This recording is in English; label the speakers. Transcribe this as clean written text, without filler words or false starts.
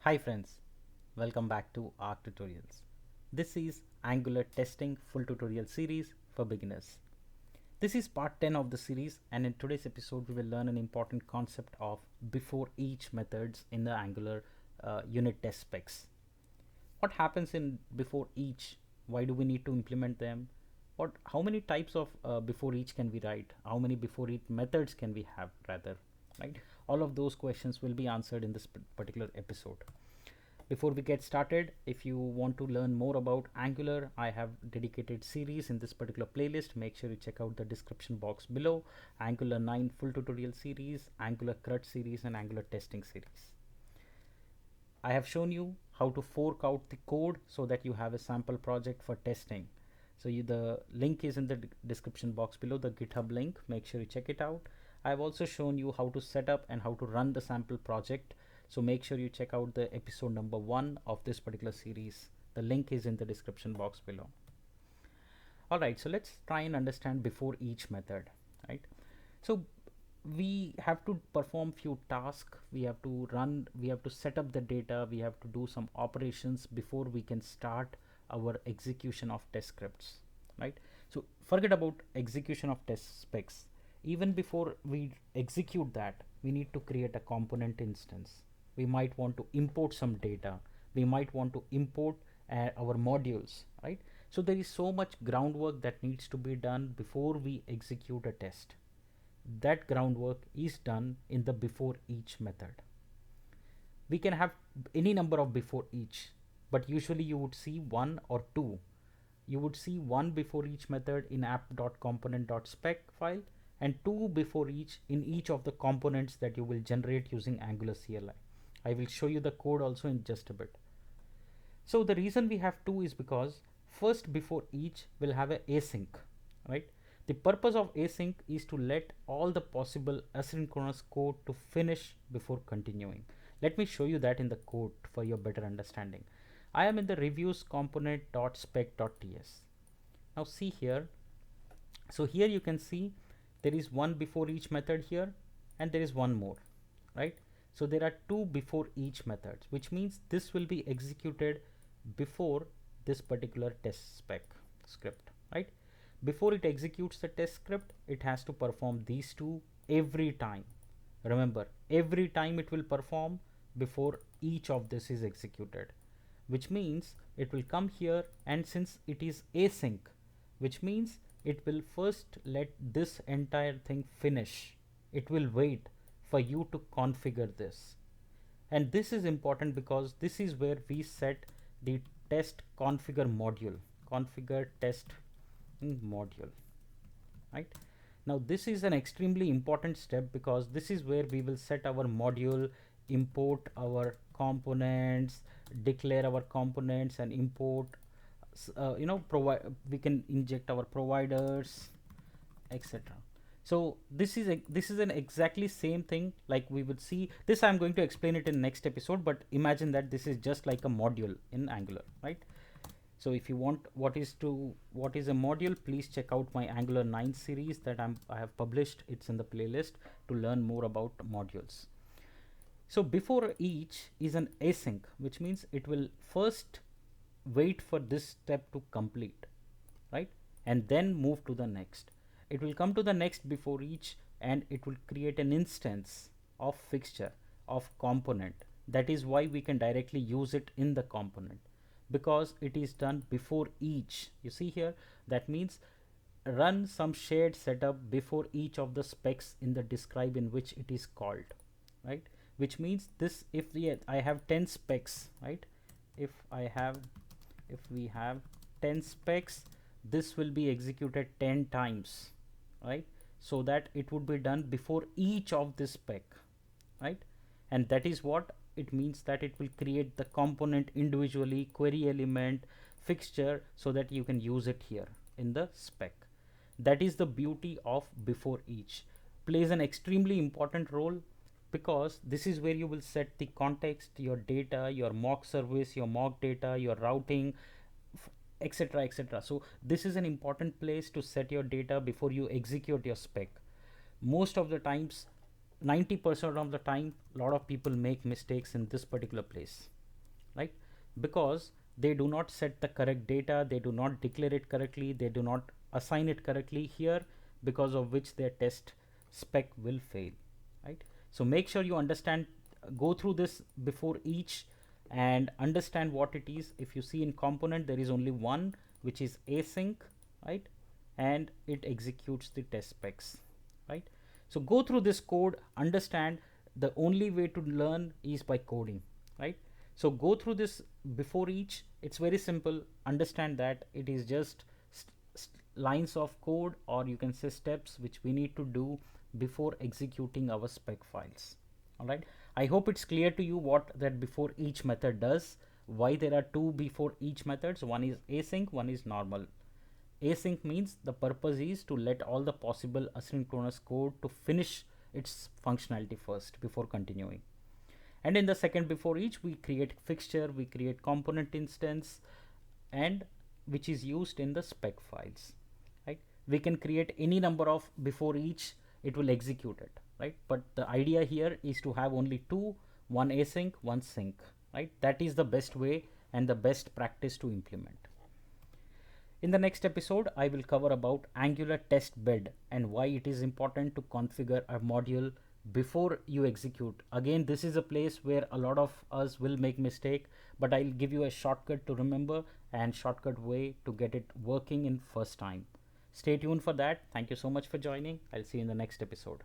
Speaker 1: Hi friends, welcome back to ARC Tutorials. This is Angular Testing Full Tutorial Series for beginners. This is part 10 of the series, and in today's episode we will learn an important concept of before each methods in the Angular unit test specs. What happens in before each? Why do we need to implement them? How many types of before each can we write? How many before each methods can we have rather? Right? All of those questions will be answered in this particular episode. Before we get started, if you want to learn more about Angular, I have dedicated series in this particular playlist. Make sure you check out the description box below. Angular 9 full tutorial series, Angular CRUD series, and Angular testing series. I have shown you how to fork out the code so that you have a sample project for testing. So the link is in the description box below, the GitHub link. Make sure you check it out. I have also shown you how to set up and how to run the sample project. So make sure you check out the episode number 1 of this particular series. The link is in the description box below. Alright, so let's try and understand before each method, right? So we have to perform few tasks, we have to set up the data, we have to do some operations before we can start our execution of test scripts, right? So forget about execution of test specs. Even before we execute that, we need to create a component instance. We might want to import some data, we might want to import our modules, right? So there is so much groundwork that needs to be done before we execute a test. That groundwork is done in the before each method. We can have any number of before each, but usually you would see one or two. You would see one before each method in app.component.spec file and two before each in each of the components that you will generate using Angular CLI. I will show you the code also in just a bit. So the reason we have two is because first before each will have a async, right? The purpose of async is to let all the possible asynchronous code to finish before continuing. Let me show you that in the code for your better understanding. I am in the reviews component.spec.ts. Now see here. So here you can see there is one before each method here and there is one more, right? So there are two before each methods, which means this will be executed before this particular test spec script, right? Before it executes the test script, it has to perform these two every time. Remember, every time it will perform before each of this is executed, which means it will come here, and since it is async, which means it will first let this entire thing finish. It will wait for you to configure this. And this is important because this is where we set the test configure module, configure test module, right? Now this is an extremely important step because this is where we will set our module, import our components, declare our components, and import provide, we can inject our providers, etc. So this is an exactly same thing like we would see this. I'm going to explain it in next episode, but imagine that this is just like a module in Angular, right? So if you want what is a module, please check out my Angular 9 series that I have published. It's in the playlist to learn more about modules. So before each is an async, which means it will first wait for this step to complete, right? And then move to the next. It will come to the next before each and it will create an instance of fixture of component. That is why we can directly use it in the component because it is done before each. You see here, that means run some shared setup before each of the specs in the describe in which it is called, right? Which means this, if I have 10 specs, right? If we have 10 specs, this will be executed 10 times, right? So that it would be done before each of this spec, right? And that is what it means, that it will create the component individually, query element, fixture, so that you can use it here in the spec. That is the beauty of before each. Plays an extremely important role because this is where you will set the context, your data, your mock service, your mock data, your routing, etc, etc. So this is an important place to set your data before you execute your spec. Most of the times 90% of the time a lot of people make mistakes in this particular place, right? Because they do not set the correct data, they do not declare it correctly, they do not assign it correctly here, because of which their test spec will fail, right? So make sure you understand, go through this before each and understand what it is. If you see in component, there is only one, which is async, right? And it executes the test specs, right? So go through this code, understand. The only way to learn is by coding, right? So go through this before each. It's very simple. Understand that it is just lines of code, or you can say steps, which we need to do before executing our spec files. All right. I hope it's clear to you what that before each method does, why there are two before each methods. One is async, one is normal. Async means the purpose is to let all the possible asynchronous code to finish its functionality first before continuing. And in the second before each, we create fixture, we create component instance, and which is used in the spec files, right? We can create any number of before each, it will execute it, right? But the idea here is to have only two, one async, one sync, right? That is the best way and the best practice to implement. In the next episode, I will cover about Angular test bed and why it is important to configure a module before you execute. Again, this is a place where a lot of us will make mistake, but I'll give you a shortcut to remember and shortcut way to get it working in first time. Stay tuned for that. Thank you so much for joining. I'll see you in the next episode.